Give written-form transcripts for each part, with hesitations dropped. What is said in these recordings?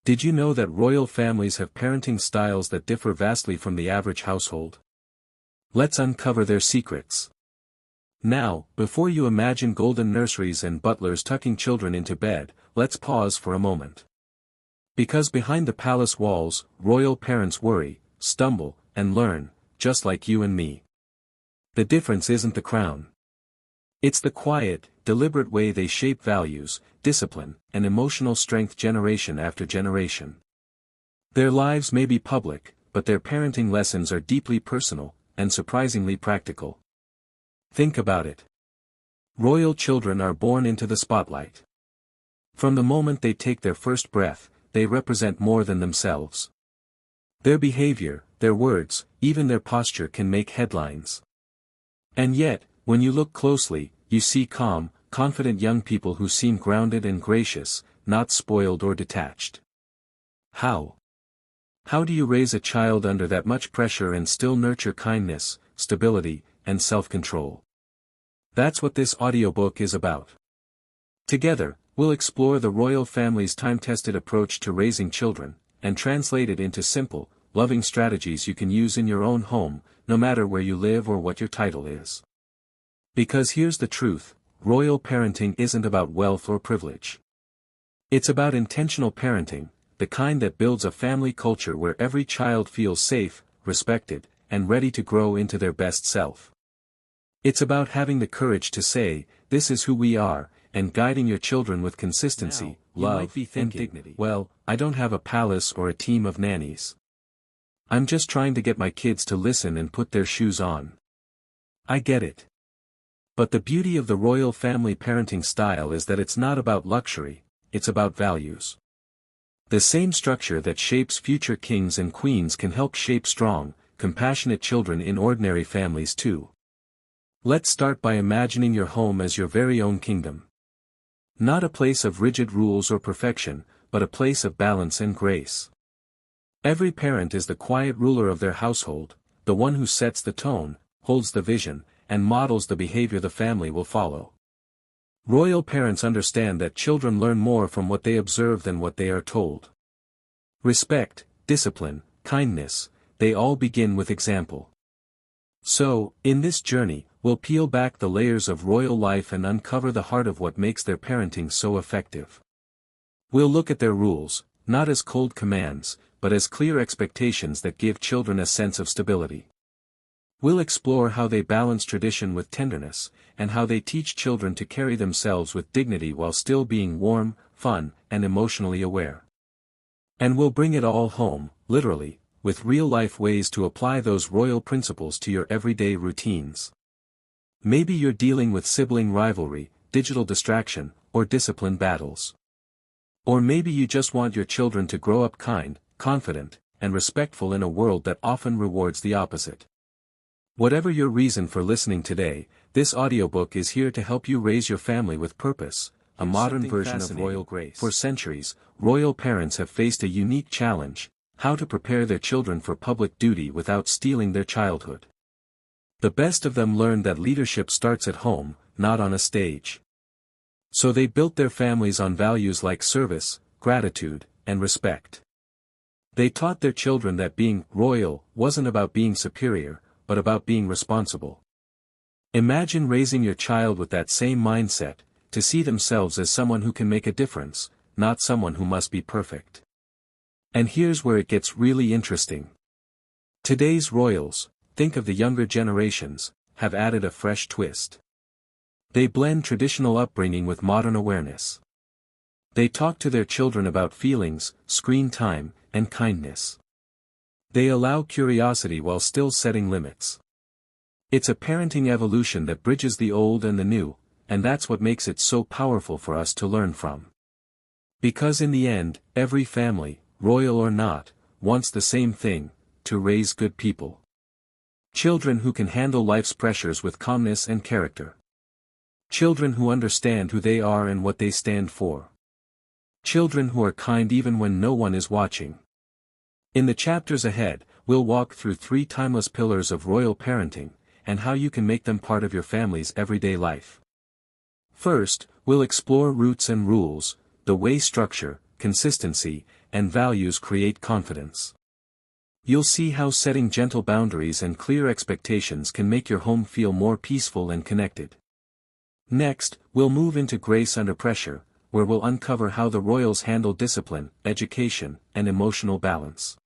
Did you know that royal families have parenting styles that differ vastly from the average household? Let's uncover their secrets. Now, before you imagine golden nurseries and butlers tucking children into bed, let's pause for a moment. Because behind the palace walls, royal parents worry, stumble, and learn, just like you and me. The difference isn't the crown. It's the quiet, deliberate way they shape values, discipline, and emotional strength generation after generation. Their lives may be public, but their parenting lessons are deeply personal, and surprisingly practical. Think about it. Royal children are born into the spotlight. From the moment they take their first breath, they represent more than themselves. Their behavior, their words, even their posture can make headlines. And yet, when you look closely, you see calm, confident young people who seem grounded and gracious, not spoiled or detached. How? How do you raise a child under that much pressure and still nurture kindness, stability, and self-control? That's what this audiobook is about. Together, we'll explore the royal family's time-tested approach to raising children, and translate it into simple, loving strategies you can use in your own home, no matter where you live or what your title is. Because here's the truth, royal parenting isn't about wealth or privilege. It's about intentional parenting, the kind that builds a family culture where every child feels safe, respected, and ready to grow into their best self. It's about having the courage to say, "This is who we are," and guiding your children with consistency, love, and dignity. Well, I don't have a palace or a team of nannies. I'm just trying to get my kids to listen and put their shoes on. I get it. But the beauty of the royal family parenting style is that it's not about luxury, it's about values. The same structure that shapes future kings and queens can help shape strong, compassionate children in ordinary families too. Let's start by imagining your home as your very own kingdom. Not a place of rigid rules or perfection, but a place of balance and grace. Every parent is the quiet ruler of their household, the one who sets the tone, holds the vision, and models the behavior the family will follow. Royal parents understand that children learn more from what they observe than what they are told. Respect, discipline, kindness, they all begin with example. So, in this journey, we'll peel back the layers of royal life and uncover the heart of what makes their parenting so effective. We'll look at their rules, not as cold commands, but as clear expectations that give children a sense of stability. We'll explore how they balance tradition with tenderness, and how they teach children to carry themselves with dignity while still being warm, fun, and emotionally aware. And we'll bring it all home, literally, with real-life ways to apply those royal principles to your everyday routines. Maybe you're dealing with sibling rivalry, digital distraction, or discipline battles. Or maybe you just want your children to grow up kind, confident, and respectful in a world that often rewards the opposite. Whatever your reason for listening today, this audiobook is here to help you raise your family with purpose, a modern version of royal grace. For centuries, royal parents have faced a unique challenge: how to prepare their children for public duty without stealing their childhood. The best of them learned that leadership starts at home, not on a stage. So they built their families on values like service, gratitude, and respect. They taught their children that being royal wasn't about being superior, but about being responsible. Imagine raising your child with that same mindset, to see themselves as someone who can make a difference, not someone who must be perfect. And here's where it gets really interesting. Today's royals, think of the younger generations, have added a fresh twist. They blend traditional upbringing with modern awareness. They talk to their children about feelings, screen time, and kindness. They allow curiosity while still setting limits. It's a parenting evolution that bridges the old and the new, and that's what makes it so powerful for us to learn from. Because in the end, every family, royal or not, wants the same thing: to raise good people. Children who can handle life's pressures with calmness and character. Children who understand who they are and what they stand for. Children who are kind even when no one is watching. In the chapters ahead, we'll walk through 3 timeless pillars of royal parenting, and how you can make them part of your family's everyday life. First, we'll explore roots and rules, the way structure, consistency, and values create confidence. You'll see how setting gentle boundaries and clear expectations can make your home feel more peaceful and connected. Next, we'll move into grace under pressure, where we'll uncover how the royals handle discipline, education, and emotional balance.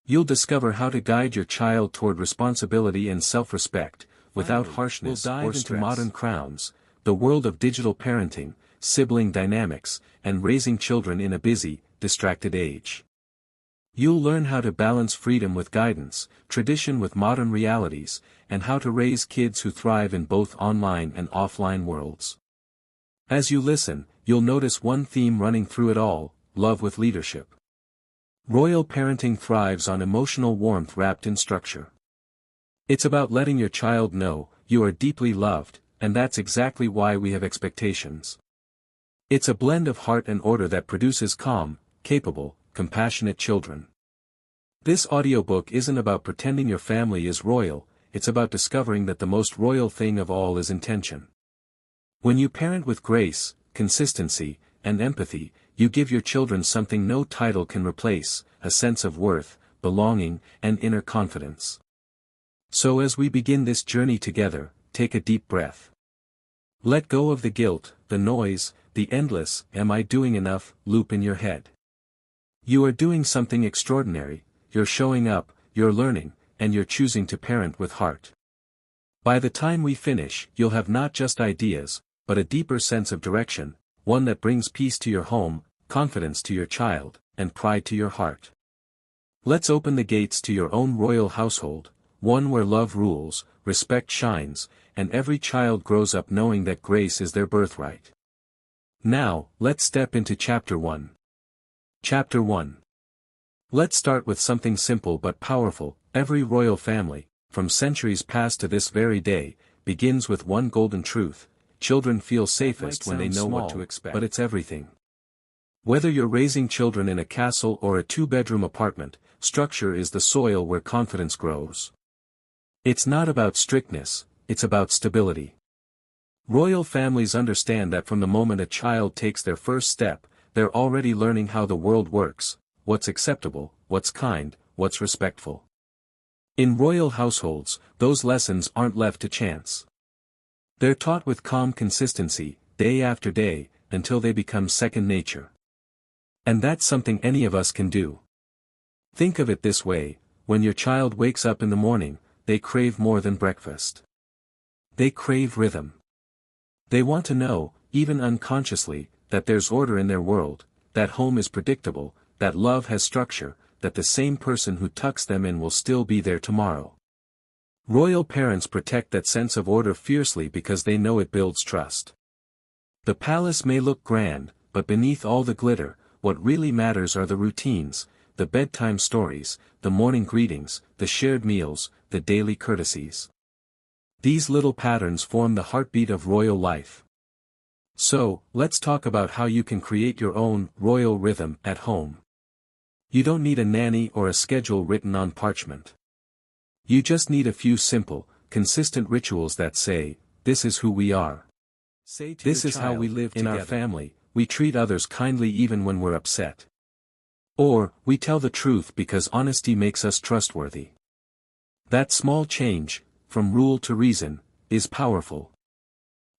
You'll discover how to guide your child toward responsibility and self-respect, without harshness or stress. We'll dive into modern crowns, the world of digital parenting, sibling dynamics, and raising children in a busy, distracted age. You'll learn how to balance freedom with guidance, tradition with modern realities, and how to raise kids who thrive in both online and offline worlds. As you listen, you'll notice one theme running through it all: love with leadership. Royal parenting thrives on emotional warmth wrapped in structure. It's about letting your child know, you are deeply loved, and that's exactly why we have expectations. It's a blend of heart and order that produces calm, capable, compassionate children. This audiobook isn't about pretending your family is royal, it's about discovering that the most royal thing of all is intention. When you parent with grace, consistency, and empathy, you give your children something no title can replace: a sense of worth, belonging, and inner confidence. So as we begin this journey together, take a deep breath. Let go of the guilt, the noise, the endless "am I doing enough" loop in your head. You are doing something extraordinary, you're showing up, you're learning, and you're choosing to parent with heart. By the time we finish, you'll have not just ideas, but a deeper sense of direction, one that brings peace to your home, confidence to your child, and pride to your heart. Let's open the gates to your own royal household, one where love rules, respect shines, and every child grows up knowing that grace is their birthright. Now, let's step into Chapter 1. Chapter 1. Let's start with something simple but powerful. Every royal family, from centuries past to this very day, begins with one golden truth: children feel safest when they know what to expect. But it's everything. Whether you're raising children in a castle or a two-bedroom apartment, structure is the soil where confidence grows. It's not about strictness, it's about stability. Royal families understand that from the moment a child takes their first step, they're already learning how the world works, what's acceptable, what's kind, what's respectful. In royal households, those lessons aren't left to chance. They're taught with calm consistency, day after day, until they become second nature. And that's something any of us can do. Think of it this way: when your child wakes up in the morning, they crave more than breakfast. They crave rhythm. They want to know, even unconsciously, that there's order in their world, that home is predictable, that love has structure, that the same person who tucks them in will still be there tomorrow. Royal parents protect that sense of order fiercely because they know it builds trust. The palace may look grand, but beneath all the glitter, what really matters are the routines, the bedtime stories, the morning greetings, the shared meals, the daily courtesies. These little patterns form the heartbeat of royal life. So, let's talk about how you can create your own royal rhythm at home. You don't need a nanny or a schedule written on parchment. You just need a few simple, consistent rituals that say, "This is who we are. This is how we live together. In our family, we treat others kindly even when we're upset." Or, "We tell the truth because honesty makes us trustworthy." That small change, from rule to reason, is powerful.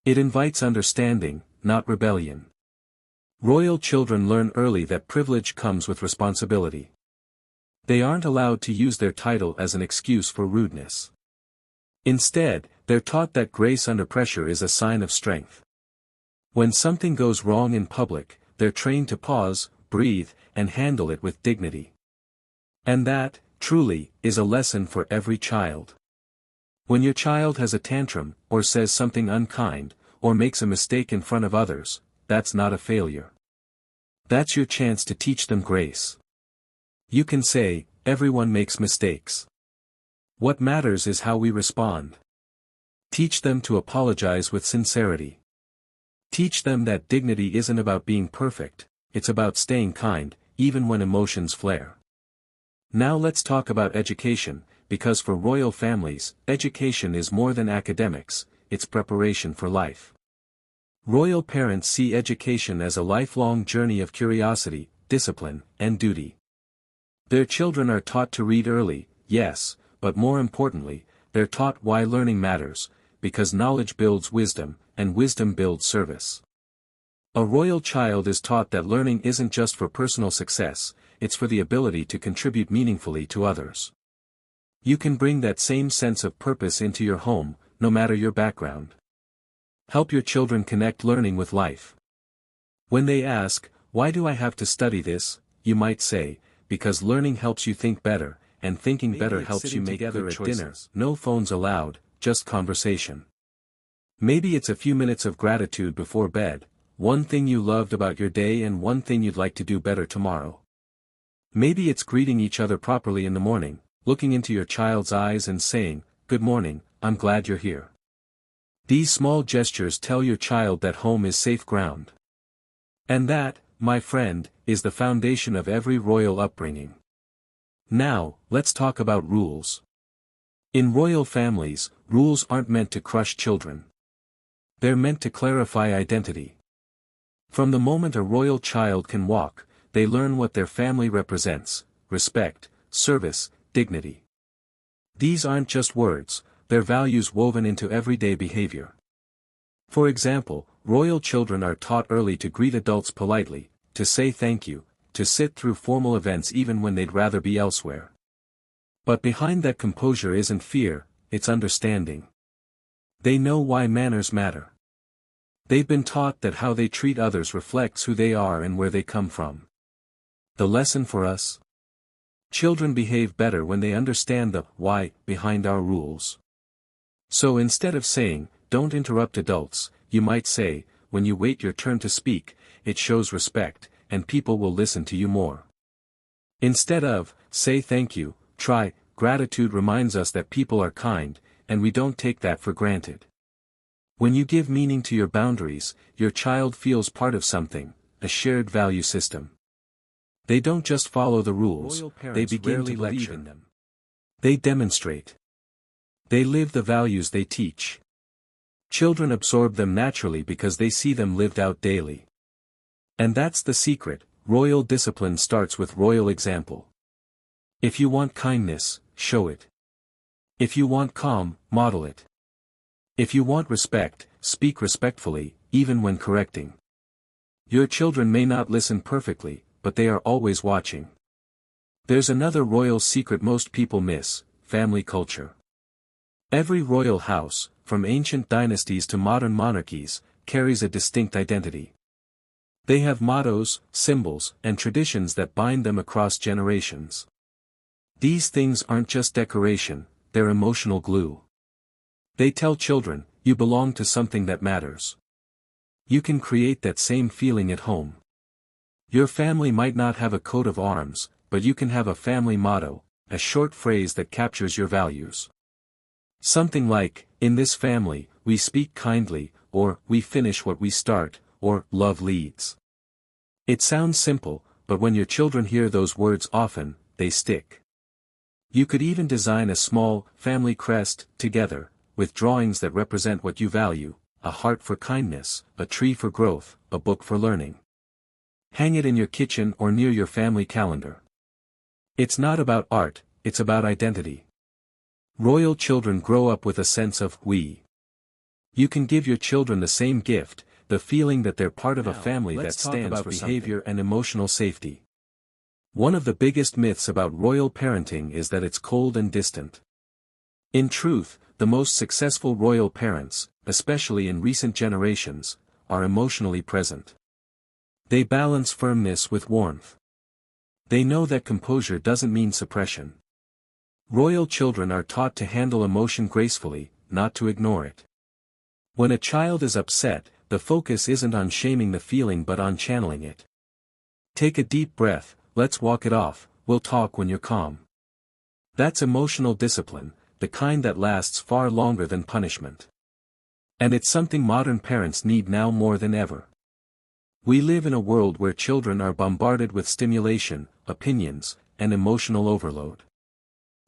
It invites understanding, not rebellion. Royal children learn early that privilege comes with responsibility. They aren't allowed to use their title as an excuse for rudeness. Instead, they're taught that grace under pressure is a sign of strength. When something goes wrong in public, they're trained to pause, breathe, and handle it with dignity. And that, truly, is a lesson for every child. When your child has a tantrum, or says something unkind, or makes a mistake in front of others, that's not a failure. That's your chance to teach them grace. You can say, "Everyone makes mistakes. What matters is how we respond." Teach them to apologize with sincerity. Teach them that dignity isn't about being perfect, it's about staying kind, even when emotions flare. Now let's talk about education, because for royal families, education is more than academics, it's preparation for life. Royal parents see education as a lifelong journey of curiosity, discipline, and duty. Their children are taught to read early, yes, but more importantly, they're taught why learning matters, because knowledge builds wisdom, and wisdom builds service. A royal child is taught that learning isn't just for personal success, it's for the ability to contribute meaningfully to others. You can bring that same sense of purpose into your home, no matter your background. Help your children connect learning with life. When they ask, "Why do I have to study this?" you might say, "Because learning helps you think better, and thinking better helps you make good choices. Dinner, no phones allowed, just conversation. Maybe it's a few minutes of gratitude before bed, one thing you loved about your day and one thing you'd like to do better tomorrow. Maybe it's greeting each other properly in the morning, looking into your child's eyes and saying, 'Good morning, I'm glad you're here.' These small gestures tell your child that home is safe ground. And that, my friend, is the foundation of every royal upbringing. Now, let's talk about rules. In royal families, rules aren't meant to crush children. They're meant to clarify identity. From the moment a royal child can walk, they learn what their family represents: respect, service, dignity. These aren't just words, they're values woven into everyday behavior. For example, royal children are taught early to greet adults politely, to say thank you, to sit through formal events even when they'd rather be elsewhere. But behind that composure isn't fear, it's understanding. They know why manners matter. They've been taught that how they treat others reflects who they are and where they come from. The lesson for us? Children behave better when they understand the why behind our rules. So instead of saying, "Don't interrupt adults," you might say, "When you wait your turn to speak, it shows respect, and people will listen to you more." Instead of, "Say thank you," try, "Gratitude reminds us that people are kind, and we don't take that for granted." When you give meaning to your boundaries, your child feels part of something, a shared value system. They don't just follow the rules, they begin to believe in them. They demonstrate. They live the values they teach. Children absorb them naturally because they see them lived out daily. And that's the secret: royal discipline starts with royal example. If you want kindness, show it. If you want calm, model it. If you want respect, speak respectfully, even when correcting. Your children may not listen perfectly, but they are always watching. There's another royal secret most people miss: family culture. Every royal house, from ancient dynasties to modern monarchies, carries a distinct identity. They have mottos, symbols, and traditions that bind them across generations. These things aren't just decoration, they're emotional glue. They tell children, you belong to something that matters. You can create that same feeling at home. Your family might not have a coat of arms, but you can have a family motto, a short phrase that captures your values. Something like, "In this family, we speak kindly," or "We finish what we start," or "Love leads." It sounds simple, but when your children hear those words often, they stick. You could even design a small, family crest, together, with drawings that represent what you value: a heart for kindness, a tree for growth, a book for learning. Hang it in your kitchen or near your family calendar. It's not about art, it's about identity. Royal children grow up with a sense of we. You can give your children the same gift, the feeling that they're part of a family that stands for behavior and emotional safety. One of the biggest myths about royal parenting is that it's cold and distant. In truth, the most successful royal parents, especially in recent generations, are emotionally present. They balance firmness with warmth. They know that composure doesn't mean suppression. Royal children are taught to handle emotion gracefully, not to ignore it. When a child is upset, the focus isn't on shaming the feeling but on channeling it. Take a deep breath, let's walk it off, we'll talk when you're calm. That's emotional discipline, the kind that lasts far longer than punishment. And it's something modern parents need now more than ever. We live in a world where children are bombarded with stimulation, opinions, and emotional overload.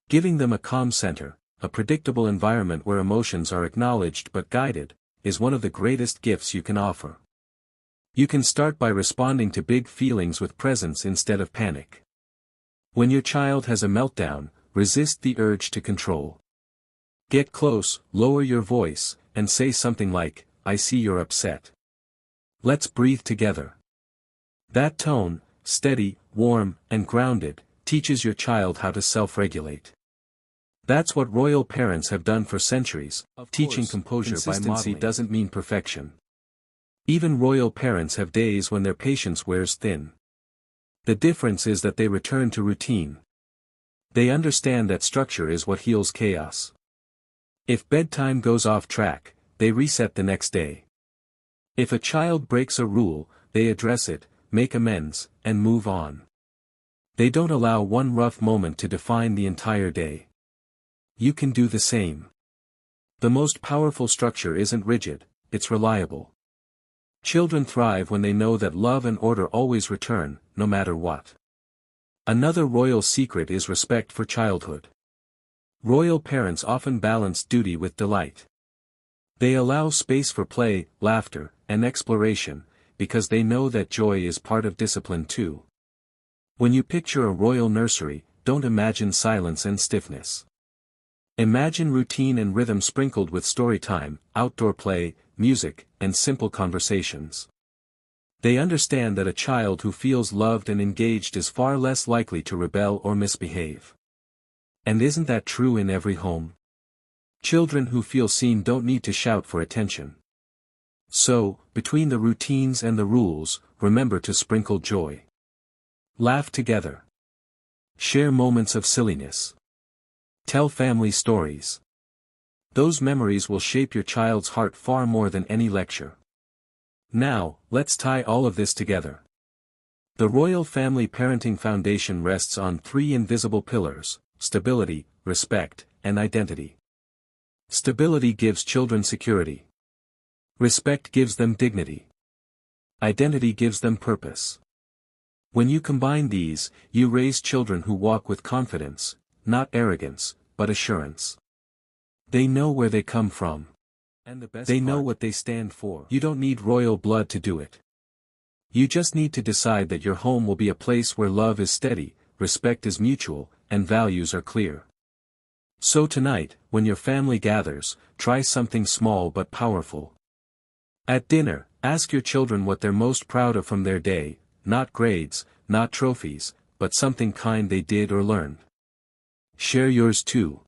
Giving them a calm center, a predictable environment where emotions are acknowledged but guided, is one of the greatest gifts you can offer. You can start by responding to big feelings with presence instead of panic. When your child has a meltdown, resist the urge to control. Get close, lower your voice, and say something like, "I see you're upset. Let's breathe together." That tone, steady, warm, and grounded, teaches your child how to self-regulate. That's what royal parents have done for centuries. Teaching composure by modeling doesn't mean perfection. Even royal parents have days when their patience wears thin. The difference is that they return to routine. They understand that structure is what heals chaos. If bedtime goes off track, they reset the next day. If a child breaks a rule, they address it, make amends, and move on. They don't allow one rough moment to define the entire day. You can do the same. The most powerful structure isn't rigid, it's reliable. Children thrive when they know that love and order always return, no matter what. Another royal secret is respect for childhood. Royal parents often balance duty with delight. They allow space for play, laughter, and exploration, because they know that joy is part of discipline too. When you picture a royal nursery, don't imagine silence and stiffness. Imagine routine and rhythm sprinkled with story time, outdoor play, music, and simple conversations. They understand that a child who feels loved and engaged is far less likely to rebel or misbehave. And isn't that true in every home? Children who feel seen don't need to shout for attention. So, between the routines and the rules, remember to sprinkle joy. Laugh together. Share moments of silliness. Tell family stories. Those memories will shape your child's heart far more than any lecture. Now, let's tie all of this together. The Royal Family Parenting Foundation rests on three invisible pillars: stability, respect, and identity. Stability gives children security. Respect gives them dignity. Identity gives them purpose. When you combine these, you raise children who walk with confidence, not arrogance, but assurance. They know where they come from. And they know what they stand for. You don't need royal blood to do it. You just need to decide that your home will be a place where love is steady, respect is mutual, and values are clear. So tonight, when your family gathers, try something small but powerful. At dinner, ask your children what they're most proud of from their day, not grades, not trophies, but something kind they did or learned. Share yours too.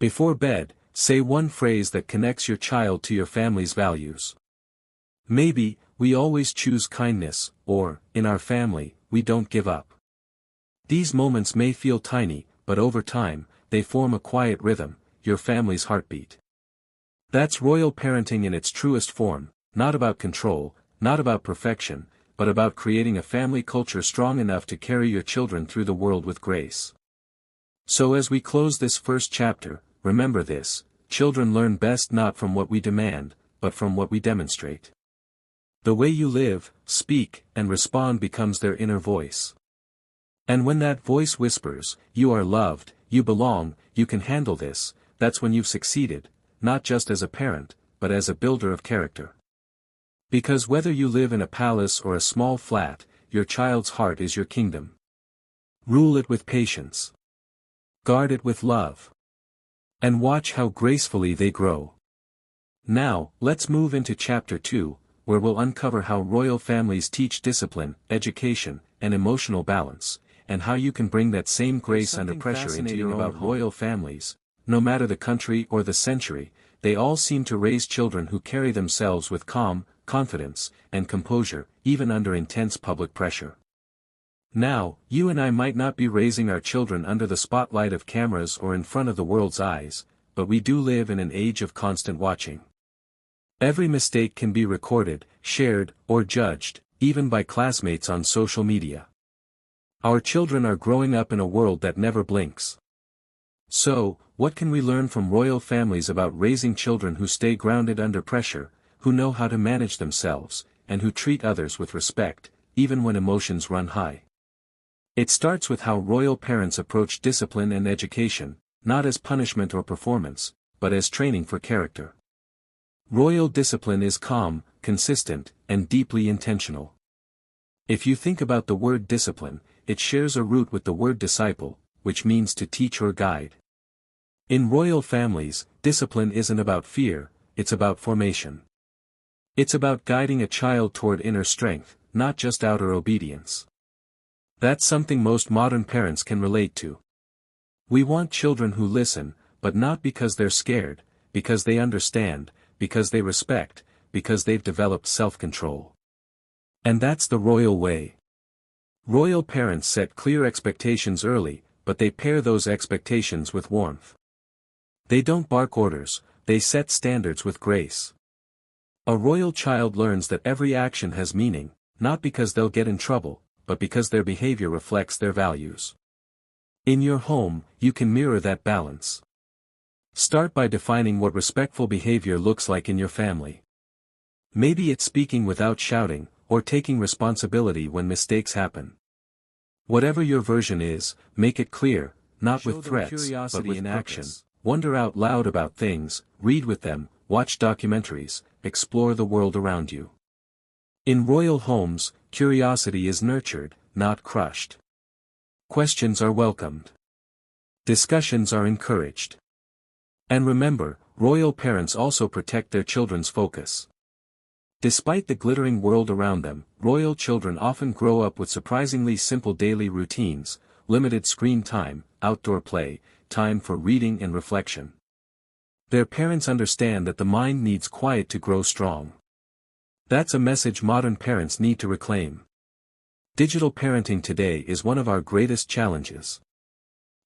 Before bed, say one phrase that connects your child to your family's values. Maybe, "We always choose kindness," or, "In our family, we don't give up." These moments may feel tiny, but over time, they form a quiet rhythm, your family's heartbeat. That's royal parenting in its truest form, not about control, not about perfection, but about creating a family culture strong enough to carry your children through the world with grace. So as we close this first chapter, remember this: children learn best not from what we demand, but from what we demonstrate. The way you live, speak, and respond becomes their inner voice. And when that voice whispers, "You are loved, you belong, you can handle this," that's when you've succeeded, not just as a parent, but as a builder of character. Because whether you live in a palace or a small flat, your child's heart is your kingdom. Rule it with patience. Guard it with love. And watch how gracefully they grow. Now, let's move into Chapter 2, where we'll uncover how royal families teach discipline, education, and emotional balance, and how you can bring that same grace under pressure into your own home. Royal families, no matter the country or the century, they all seem to raise children who carry themselves with calm, confidence, and composure, even under intense public pressure. Now, you and I might not be raising our children under the spotlight of cameras or in front of the world's eyes, but we do live in an age of constant watching. Every mistake can be recorded, shared, or judged, even by classmates on social media. Our children are growing up in a world that never blinks. So, what can we learn from royal families about raising children who stay grounded under pressure, who know how to manage themselves, and who treat others with respect, even when emotions run high? It starts with how royal parents approach discipline and education, not as punishment or performance, but as training for character. Royal discipline is calm, consistent, and deeply intentional. If you think about the word discipline, it shares a root with the word disciple, which means to teach or guide. In royal families, discipline isn't about fear, it's about formation. It's about guiding a child toward inner strength, not just outer obedience. That's something most modern parents can relate to. We want children who listen, but not because they're scared, because they understand, because they respect, because they've developed self-control. And that's the royal way. Royal parents set clear expectations early, but they pair those expectations with warmth. They don't bark orders, they set standards with grace. A royal child learns that every action has meaning, not because they'll get in trouble, but because their behavior reflects their values. In your home, you can mirror that balance. Start by defining what respectful behavior looks like in your family. Maybe it's speaking without shouting, or taking responsibility when mistakes happen. Whatever your version is, make it clear, not with threats, but with action. Wonder out loud about things, read with them, watch documentaries, explore the world around you. In royal homes, curiosity is nurtured, not crushed. Questions are welcomed. Discussions are encouraged. And remember, royal parents also protect their children's focus. Despite the glittering world around them, royal children often grow up with surprisingly simple daily routines, limited screen time, outdoor play, time for reading and reflection. Their parents understand that the mind needs quiet to grow strong. That's a message modern parents need to reclaim. Digital parenting today is one of our greatest challenges.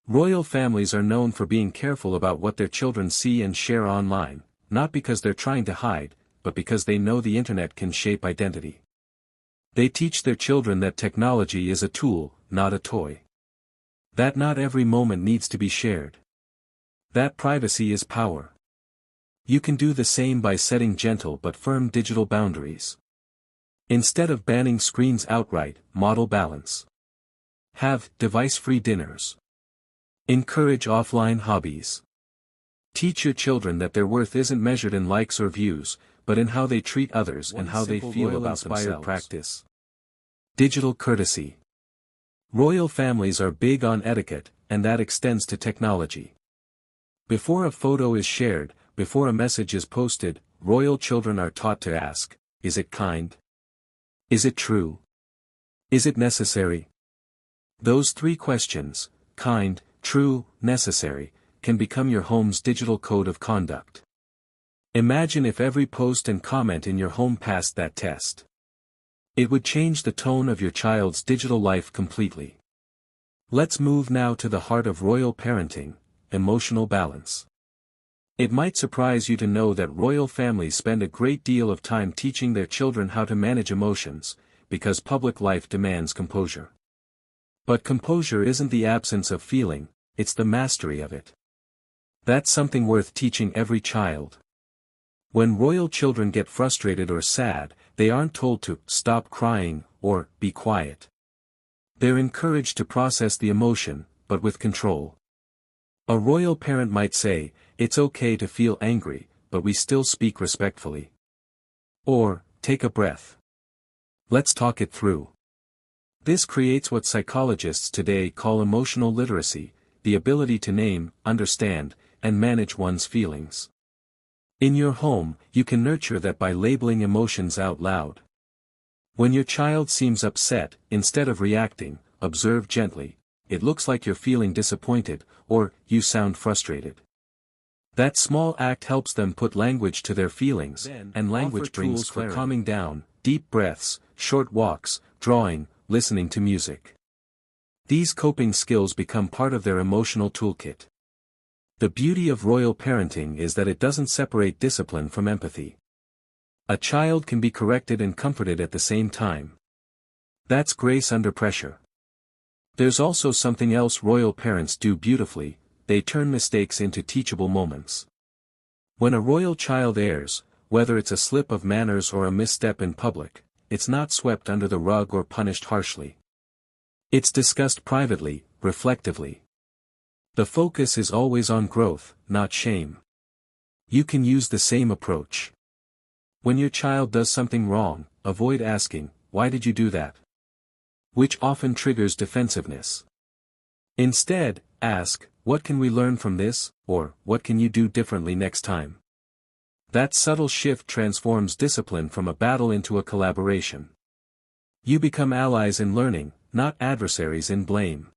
Royal families are known for being careful about what their children see and share online, not because they're trying to hide, but because they know the internet can shape identity. They teach their children that technology is a tool, not a toy. That not every moment needs to be shared. That privacy is power. You can do the same by setting gentle but firm digital boundaries. Instead of banning screens outright, model balance. Have device-free dinners. Encourage offline hobbies. Teach your children that their worth isn't measured in likes or views, but in how they treat others and how they feel about themselves. Practice. Digital courtesy. Royal families are big on etiquette, and that extends to technology. Before a photo is shared, before a message is posted, royal children are taught to ask, is it kind? Is it true? Is it necessary? Those three questions, kind, true, necessary, can become your home's digital code of conduct. Imagine if every post and comment in your home passed that test. It would change the tone of your child's digital life completely. Let's move now to the heart of royal parenting, emotional balance. It might surprise you to know that royal families spend a great deal of time teaching their children how to manage emotions, because public life demands composure. But composure isn't the absence of feeling, it's the mastery of it. That's something worth teaching every child. When royal children get frustrated or sad, they aren't told to stop crying or be quiet. They're encouraged to process the emotion, but with control. A royal parent might say, it's okay to feel angry, but we still speak respectfully. Or, take a breath. Let's talk it through. This creates what psychologists today call emotional literacy, the ability to name, understand, and manage one's feelings. In your home, you can nurture that by labeling emotions out loud. When your child seems upset, instead of reacting, observe gently, it looks like you're feeling disappointed, or, you sound frustrated. That small act helps them put language to their feelings, and language brings clarity. For calming down, deep breaths, short walks, drawing, listening to music. These coping skills become part of their emotional toolkit. The beauty of royal parenting is that it doesn't separate discipline from empathy. A child can be corrected and comforted at the same time. That's grace under pressure. There's also something else royal parents do beautifully, they turn mistakes into teachable moments. When a royal child errs, whether it's a slip of manners or a misstep in public, it's not swept under the rug or punished harshly. It's discussed privately, reflectively. The focus is always on growth, not shame. You can use the same approach. When your child does something wrong, avoid asking, "Why did you do that?" which often triggers defensiveness. Instead, ask, "What can we learn from this?" or "What can you do differently next time?" That subtle shift transforms discipline from a battle into a collaboration. You become allies in learning, not adversaries in blame.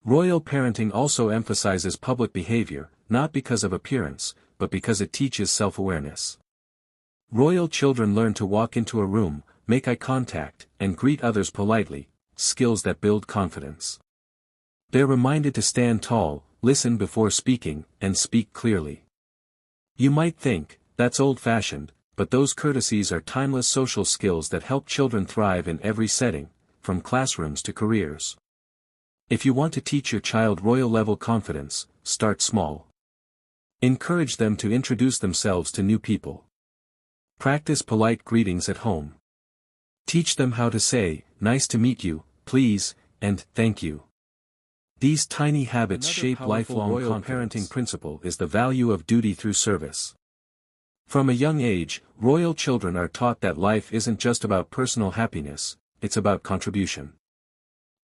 Royal parenting also emphasizes public behavior, not because of appearance, but because it teaches self-awareness. Royal children learn to walk into a room, make eye contact, and greet others politely, skills that build confidence. They're reminded to stand tall, listen before speaking, and speak clearly. You might think, that's old-fashioned, but those courtesies are timeless social skills that help children thrive in every setting, from classrooms to careers. If you want to teach your child royal-level confidence, start small. Encourage them to introduce themselves to new people. Practice polite greetings at home. Teach them how to say, "Nice to meet you," "Please," and "Thank you." These tiny habits shape lifelong confidence. Royal parenting principle is the value of duty through service. From a young age, royal children are taught that life isn't just about personal happiness, it's about contribution.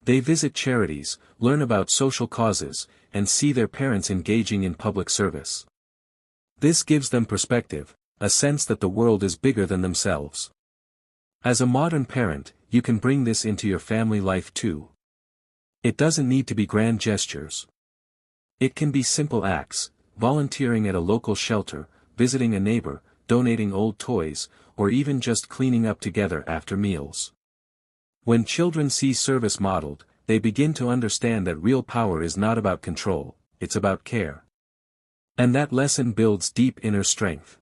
They visit charities, learn about social causes, and see their parents engaging in public service. This gives them perspective, a sense that the world is bigger than themselves. As a modern parent, you can bring this into your family life too. It doesn't need to be grand gestures. It can be simple acts, volunteering at a local shelter, visiting a neighbor, donating old toys, or even just cleaning up together after meals. When children see service modeled, they begin to understand that real power is not about control, it's about care. And that lesson builds deep inner strength.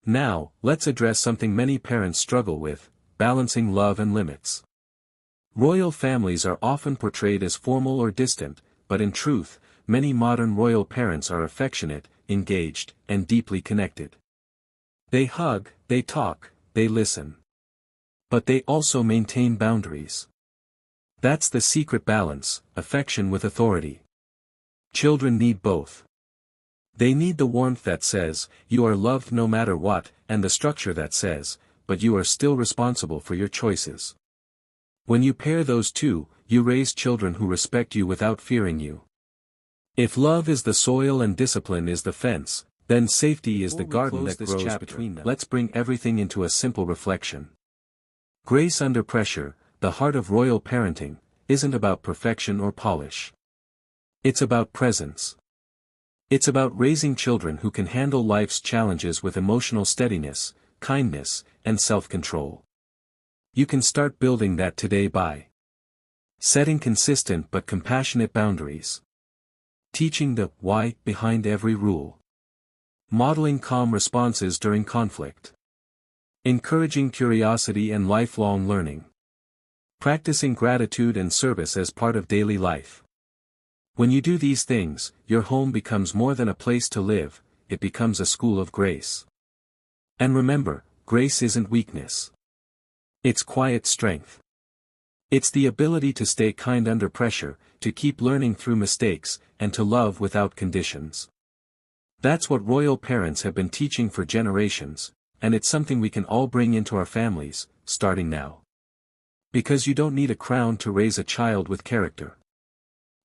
Now, let's address something many parents struggle with: balancing love and limits. Royal families are often portrayed as formal or distant, but in truth, many modern royal parents are affectionate, engaged, and deeply connected. They hug, they talk, they listen. But they also maintain boundaries. That's the secret balance: affection with authority. Children need both. They need the warmth that says, "You are loved no matter what," and the structure that says, "But you are still responsible for your choices." When you pair those two, you raise children who respect you without fearing you. If love is the soil and discipline is the fence, then safety is the garden that grows between them. Let's bring everything into a simple reflection. Grace under pressure, the heart of royal parenting, isn't about perfection or polish. It's about presence. It's about raising children who can handle life's challenges with emotional steadiness, kindness, and self-control. You can start building that today by setting consistent but compassionate boundaries, teaching the why behind every rule, modeling calm responses during conflict, encouraging curiosity and lifelong learning, practicing gratitude and service as part of daily life. When you do these things, your home becomes more than a place to live, it becomes a school of grace. And remember, grace isn't weakness. It's quiet strength. It's the ability to stay kind under pressure, to keep learning through mistakes, and to love without conditions. That's what royal parents have been teaching for generations, and it's something we can all bring into our families, starting now. Because you don't need a crown to raise a child with character.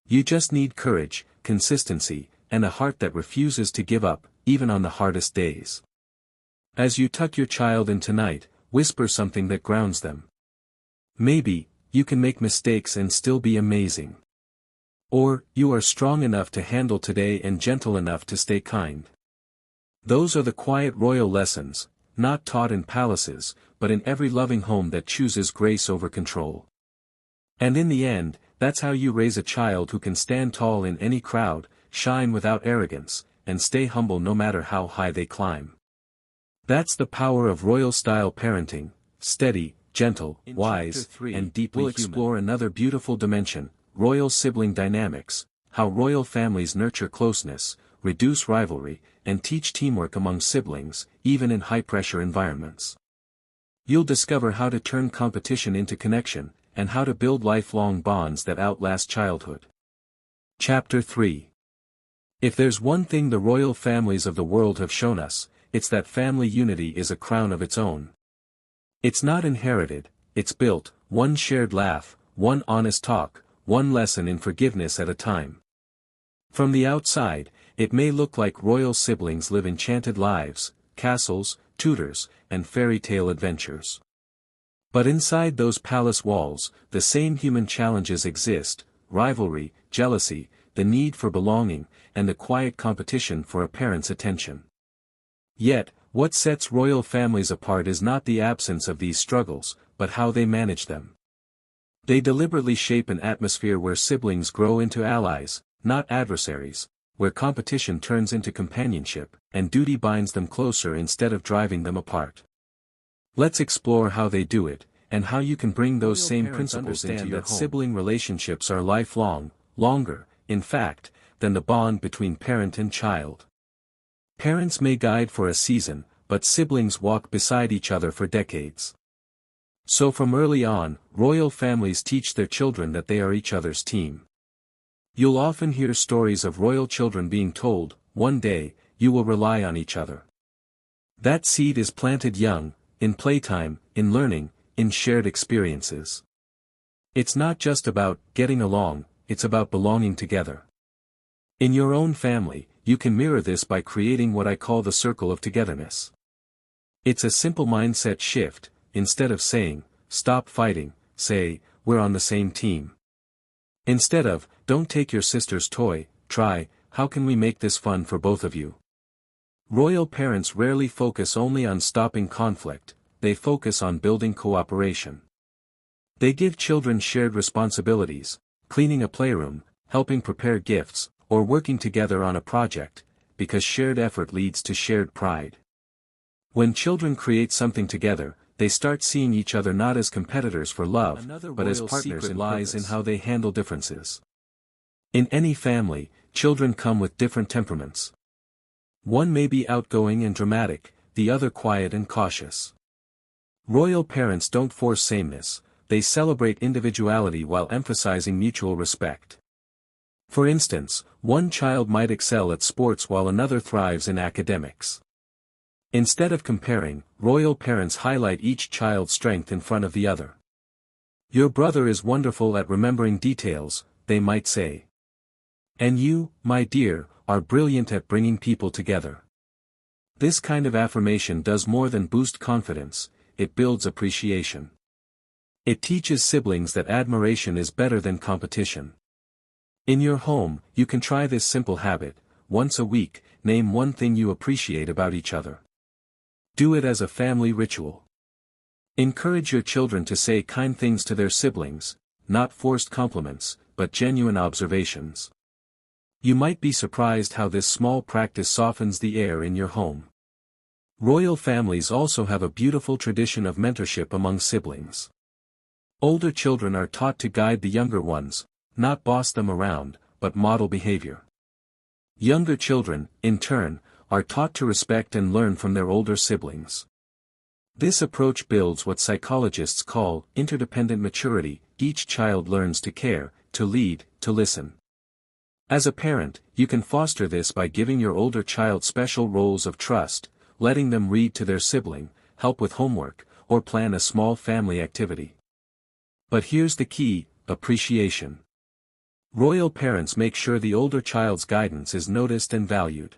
You just need courage, consistency, and a heart that refuses to give up, even on the hardest days. As you tuck your child in tonight, whisper something that grounds them. Maybe, "You can make mistakes and still be amazing." Or, "You are strong enough to handle today and gentle enough to stay kind." Those are the quiet royal lessons, not taught in palaces, but in every loving home that chooses grace over control. And in the end, that's how you raise a child who can stand tall in any crowd, shine without arrogance, and stay humble no matter how high they climb. That's the power of royal-style parenting: steady, gentle, wise, and deeply human. We'll explore another beautiful dimension: royal sibling dynamics, how royal families nurture closeness, reduce rivalry, and teach teamwork among siblings, even in high-pressure environments. You'll discover how to turn competition into connection, and how to build lifelong bonds that outlast childhood. Chapter 3. If there's one thing the royal families of the world have shown us, it's that family unity is a crown of its own. It's not inherited, it's built, one shared laugh, one honest talk, one lesson in forgiveness at a time. From the outside, it may look like royal siblings live enchanted lives, castles, tutors, and fairy tale adventures. But inside those palace walls, the same human challenges exist: rivalry, jealousy, the need for belonging, and the quiet competition for a parent's attention. Yet, what sets royal families apart is not the absence of these struggles, but how they manage them. They deliberately shape an atmosphere where siblings grow into allies, not adversaries, where competition turns into companionship, and duty binds them closer instead of driving them apart. Let's explore how they do it, and how you can bring those same principles into your home. Sibling relationships are lifelong, longer, in fact, than the bond between parent and child. Parents may guide for a season, but siblings walk beside each other for decades. So from early on, royal families teach their children that they are each other's team. You'll often hear stories of royal children being told, "One day, you will rely on each other." That seed is planted young, in playtime, in learning, in shared experiences. It's not just about getting along, it's about belonging together. In your own family, you can mirror this by creating what I call the circle of togetherness. It's a simple mindset shift. Instead of saying, "Stop fighting," say, "We're on the same team." Instead of, "Don't take your sister's toy," try, "How can we make this fun for both of you?" Royal parents rarely focus only on stopping conflict, they focus on building cooperation. They give children shared responsibilities, cleaning a playroom, helping prepare gifts, or working together on a project, because shared effort leads to shared pride. When children create something together, they start seeing each other not as competitors for love, but as partners. Lies in how they handle differences. In any family, children come with different temperaments. One may be outgoing and dramatic, the other quiet and cautious. Royal parents don't force sameness, they celebrate individuality while emphasizing mutual respect. For instance, one child might excel at sports while another thrives in academics. Instead of comparing, royal parents highlight each child's strength in front of the other. "Your brother is wonderful at remembering details," they might say. "And you, my dear, are brilliant at bringing people together." This kind of affirmation does more than boost confidence, it builds appreciation. It teaches siblings that admiration is better than competition. In your home, you can try this simple habit: once a week, name one thing you appreciate about each other. Do it as a family ritual. Encourage your children to say kind things to their siblings, not forced compliments, but genuine observations. You might be surprised how this small practice softens the air in your home. Royal families also have a beautiful tradition of mentorship among siblings. Older children are taught to guide the younger ones, not boss them around, but model behavior. Younger children, in turn, are taught to respect and learn from their older siblings. This approach builds what psychologists call interdependent maturity. Each child learns to care, to lead, to listen. As a parent, you can foster this by giving your older child special roles of trust, letting them read to their sibling, help with homework, or plan a small family activity. But here's the key: appreciation. Royal parents make sure the older child's guidance is noticed and valued.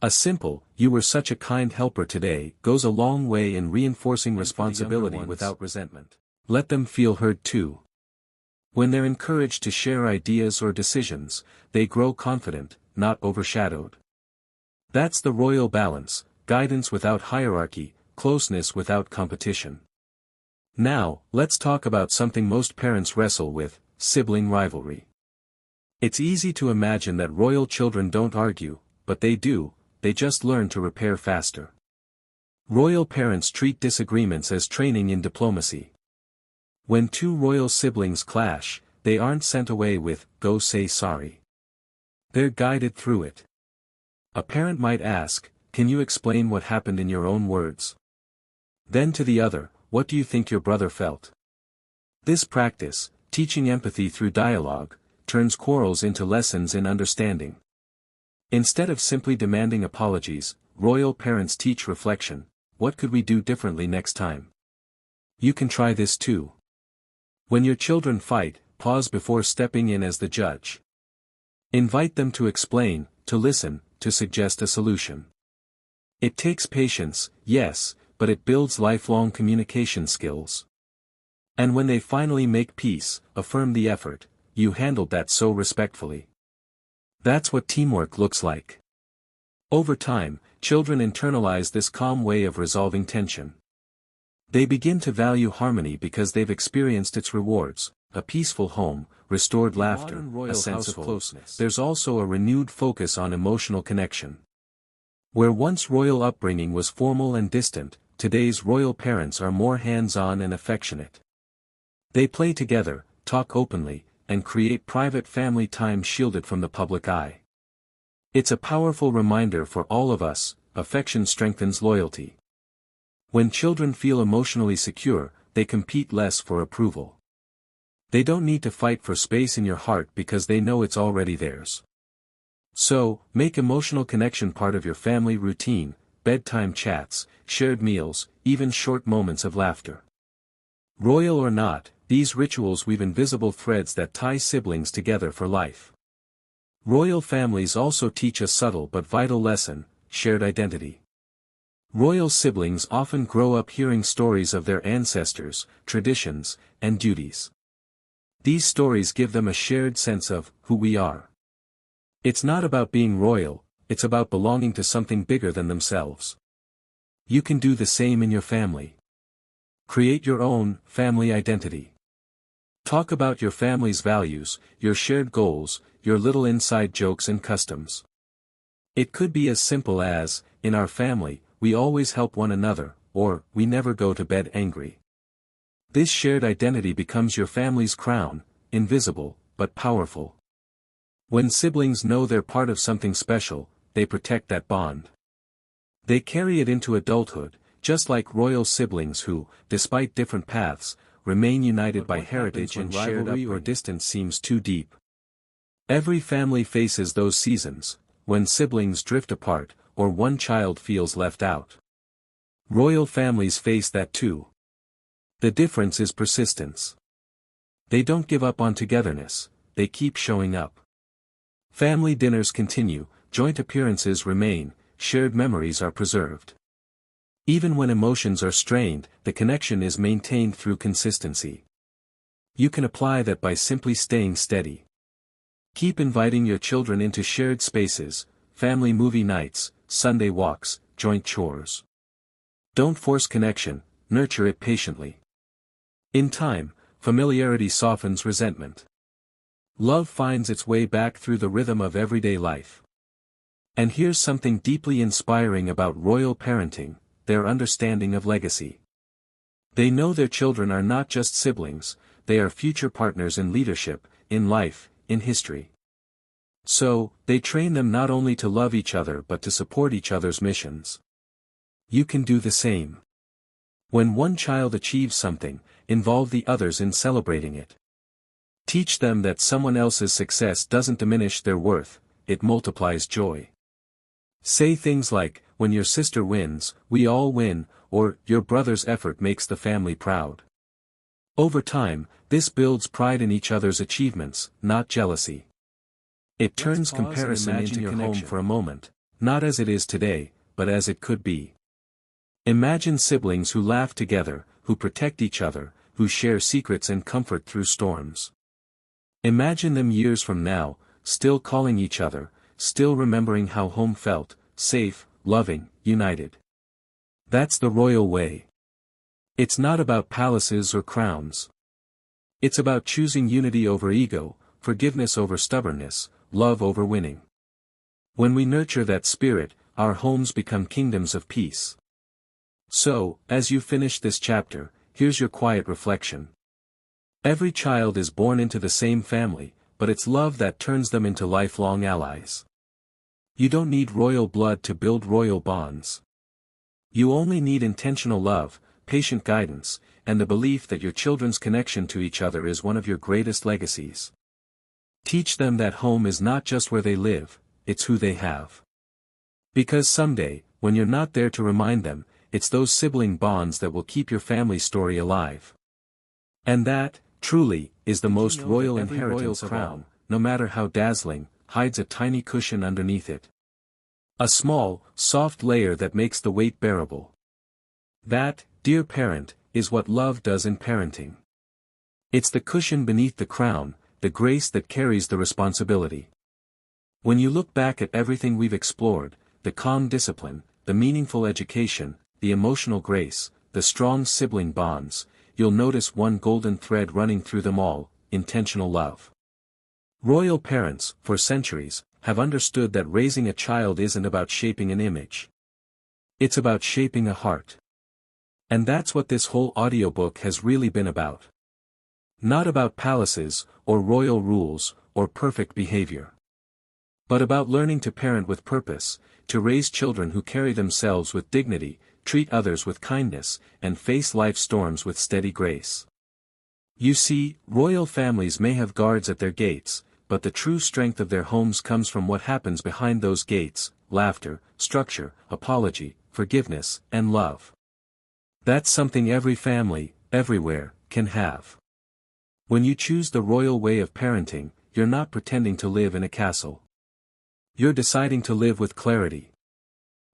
A simple, "You were such a kind helper today," goes a long way in reinforcing responsibility without resentment. Let them feel heard too. When they're encouraged to share ideas or decisions, they grow confident, not overshadowed. That's the royal balance: guidance without hierarchy, closeness without competition. Now, let's talk about something most parents wrestle with: sibling rivalry. It's easy to imagine that royal children don't argue, but they do, they just learn to repair faster. Royal parents treat disagreements as training in diplomacy. When two royal siblings clash, they aren't sent away with, "Go say sorry." They're guided through it. A parent might ask, "Can you explain what happened in your own words?" Then to the other, "What do you think your brother felt?" This practice, teaching empathy through dialogue, turns quarrels into lessons in understanding. Instead of simply demanding apologies, royal parents teach reflection: what could we do differently next time? You can try this too. When your children fight, pause before stepping in as the judge. Invite them to explain, to listen, to suggest a solution. It takes patience, yes, but it builds lifelong communication skills. And when they finally make peace, affirm the effort, you handled that so respectfully. That's what teamwork looks like. Over time, children internalize this calm way of resolving tension. They begin to value harmony because they've experienced its rewards, a peaceful home, restored laughter, a sense of closeness. There's also a renewed focus on emotional connection. Where once royal upbringing was formal and distant, today's royal parents are more hands-on and affectionate. They play together, talk openly, and create private family time shielded from the public eye. It's a powerful reminder for all of us, affection strengthens loyalty. When children feel emotionally secure, they compete less for approval. They don't need to fight for space in your heart because they know it's already theirs. So, make emotional connection part of your family routine, bedtime chats, shared meals, even short moments of laughter. Royal or not, these rituals weave invisible threads that tie siblings together for life. Royal families also teach a subtle but vital lesson, shared identity. Royal siblings often grow up hearing stories of their ancestors, traditions, and duties. These stories give them a shared sense of who we are. It's not about being royal, it's about belonging to something bigger than themselves. You can do the same in your family. Create your own family identity. Talk about your family's values, your shared goals, your little inside jokes and customs. It could be as simple as, in our family, we always help one another, or, we never go to bed angry. This shared identity becomes your family's crown, invisible, but powerful. When siblings know they're part of something special, they protect that bond. They carry it into adulthood, just like royal siblings who, despite different paths, remain united by heritage and rivalry or distance seems too deep. Every family faces those seasons, when siblings drift apart, or one child feels left out. Royal families face that too. The difference is persistence. They don't give up on togetherness, they keep showing up. Family dinners continue, joint appearances remain, shared memories are preserved. Even when emotions are strained, the connection is maintained through consistency. You can apply that by simply staying steady. Keep inviting your children into shared spaces, family movie nights, Sunday walks, joint chores. Don't force connection, nurture it patiently. In time, familiarity softens resentment. Love finds its way back through the rhythm of everyday life. And here's something deeply inspiring about royal parenting, their understanding of legacy. They know their children are not just siblings, they are future partners in leadership, in life, in history. So, they train them not only to love each other but to support each other's missions. You can do the same. When one child achieves something, involve the others in celebrating it. Teach them that someone else's success doesn't diminish their worth, it multiplies joy. Say things like, when your sister wins, we all win, or, your brother's effort makes the family proud. Over time, this builds pride in each other's achievements, not jealousy. It turns comparison into your home for a moment, not as it is today, but as it could be. Imagine siblings who laugh together, who protect each other, who share secrets and comfort through storms. Imagine them years from now, still calling each other, still remembering how home felt, safe, loving, united. That's the royal way. It's not about palaces or crowns. It's about choosing unity over ego, forgiveness over stubbornness, love over winning. When we nurture that spirit, our homes become kingdoms of peace. So, as you finish this chapter, here's your quiet reflection. Every child is born into the same family, but it's love that turns them into lifelong allies. You don't need royal blood to build royal bonds. You only need intentional love, patient guidance, and the belief that your children's connection to each other is one of your greatest legacies. Teach them that home is not just where they live, it's who they have. Because someday, when you're not there to remind them, it's those sibling bonds that will keep your family story alive. And that, truly, is the most royal inheritance crown, no matter how dazzling, hides a tiny cushion underneath it. A small, soft layer that makes the weight bearable. That, dear parent, is what love does in parenting. It's the cushion beneath the crown, the grace that carries the responsibility. When you look back at everything we've explored, the calm discipline, the meaningful education, the emotional grace, the strong sibling bonds, you'll notice one golden thread running through them all: intentional love. Royal parents, for centuries, have understood that raising a child isn't about shaping an image. It's about shaping a heart. And that's what this whole audiobook has really been about. Not about palaces, or royal rules, or perfect behavior. But about learning to parent with purpose, to raise children who carry themselves with dignity, treat others with kindness, and face life's storms with steady grace. You see, royal families may have guards at their gates, but the true strength of their homes comes from what happens behind those gates: laughter, structure, apology, forgiveness, and love. That's something every family, everywhere, can have. When you choose the royal way of parenting, you're not pretending to live in a castle. You're deciding to live with clarity.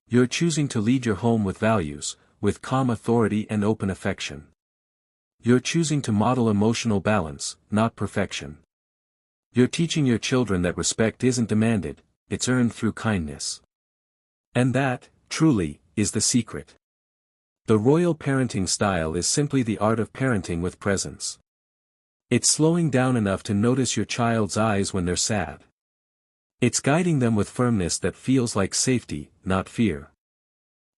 You're choosing to lead your home with values, with calm authority and open affection. You're choosing to model emotional balance, not perfection. You're teaching your children that respect isn't demanded, it's earned through kindness. And that, truly, is the secret. The royal parenting style is simply the art of parenting with presence. It's slowing down enough to notice your child's eyes when they're sad. It's guiding them with firmness that feels like safety, not fear.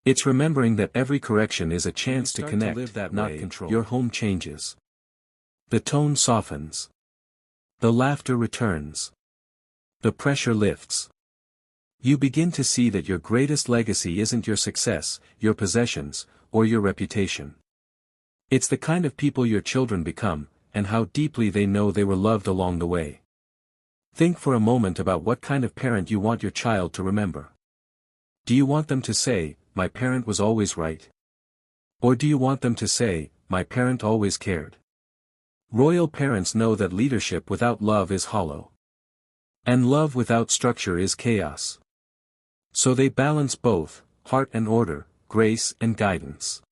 It's remembering that every correction is a chance to connect, not control. Your home changes. The tone softens. The laughter returns. The pressure lifts. You begin to see that your greatest legacy isn't your success, your possessions, or your reputation. It's the kind of people your children become, and how deeply they know they were loved along the way. Think for a moment about what kind of parent you want your child to remember. Do you want them to say, "My parent was always right"? Or do you want them to say, "My parent always cared"? Royal parents know that leadership without love is hollow. And love without structure is chaos. So they balance both, heart and order, grace and guidance.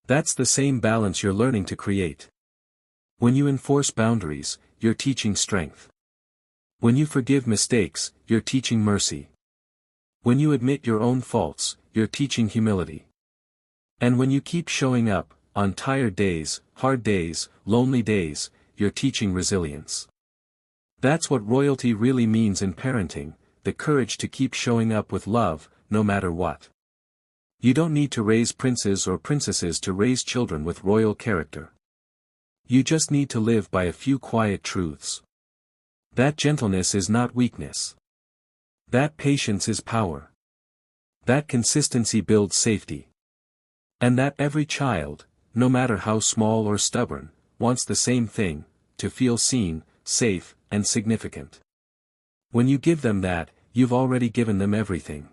That's the same balance you're learning to create. When you enforce boundaries, you're teaching strength. When you forgive mistakes, you're teaching mercy. When you admit your own faults, you're teaching humility. And when you keep showing up, on tired days, hard days, lonely days, you're teaching resilience. That's what royalty really means in parenting: the courage to keep showing up with love, no matter what. You don't need to raise princes or princesses to raise children with royal character. You just need to live by a few quiet truths. That gentleness is not weakness. That patience is power. That consistency builds safety. And that every child, no matter how small or stubborn, wants the same thing: to feel seen, safe, and significant. When you give them that, you've already given them everything.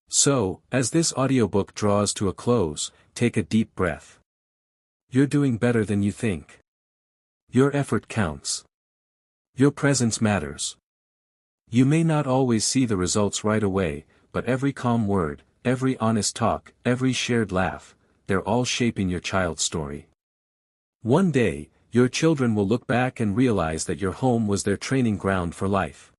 So, as this audiobook draws to a close, take a deep breath. You're doing better than you think. Your effort counts. Your presence matters. You may not always see the results right away, but every calm word, every honest talk, every shared laugh, they're all shaping your child's story. One day, your children will look back and realize that your home was their training ground for life.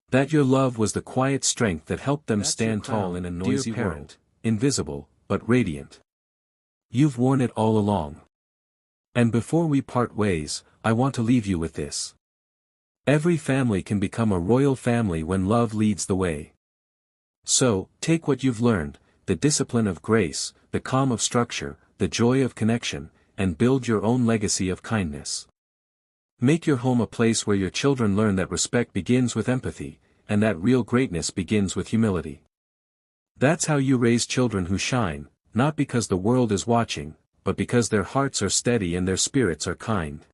That your love was the quiet strength that helped them stand tall in a noisy world, invisible, but radiant. You've worn it all along. And before we part ways, I want to leave you with this. Every family can become a royal family when love leads the way. So, take what you've learned, the discipline of grace, the calm of structure, the joy of connection, and build your own legacy of kindness. Make your home a place where your children learn that respect begins with empathy, and that real greatness begins with humility. That's how you raise children who shine, not because the world is watching, but because their hearts are steady and their spirits are kind.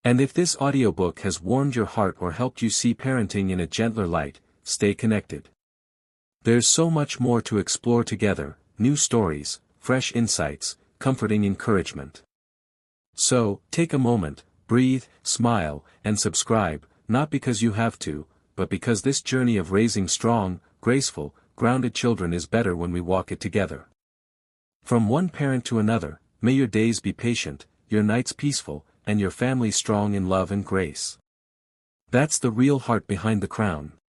And if this audiobook has warmed your heart or helped you see parenting in a gentler light, stay connected. There's so much more to explore together, new stories, fresh insights, comforting encouragement. So, take a moment, breathe, smile, and subscribe, not because you have to, but because this journey of raising strong, graceful, grounded children is better when we walk it together. From one parent to another, may your days be patient, your nights peaceful, and your family strong in love and grace. That's the real heart behind the crown.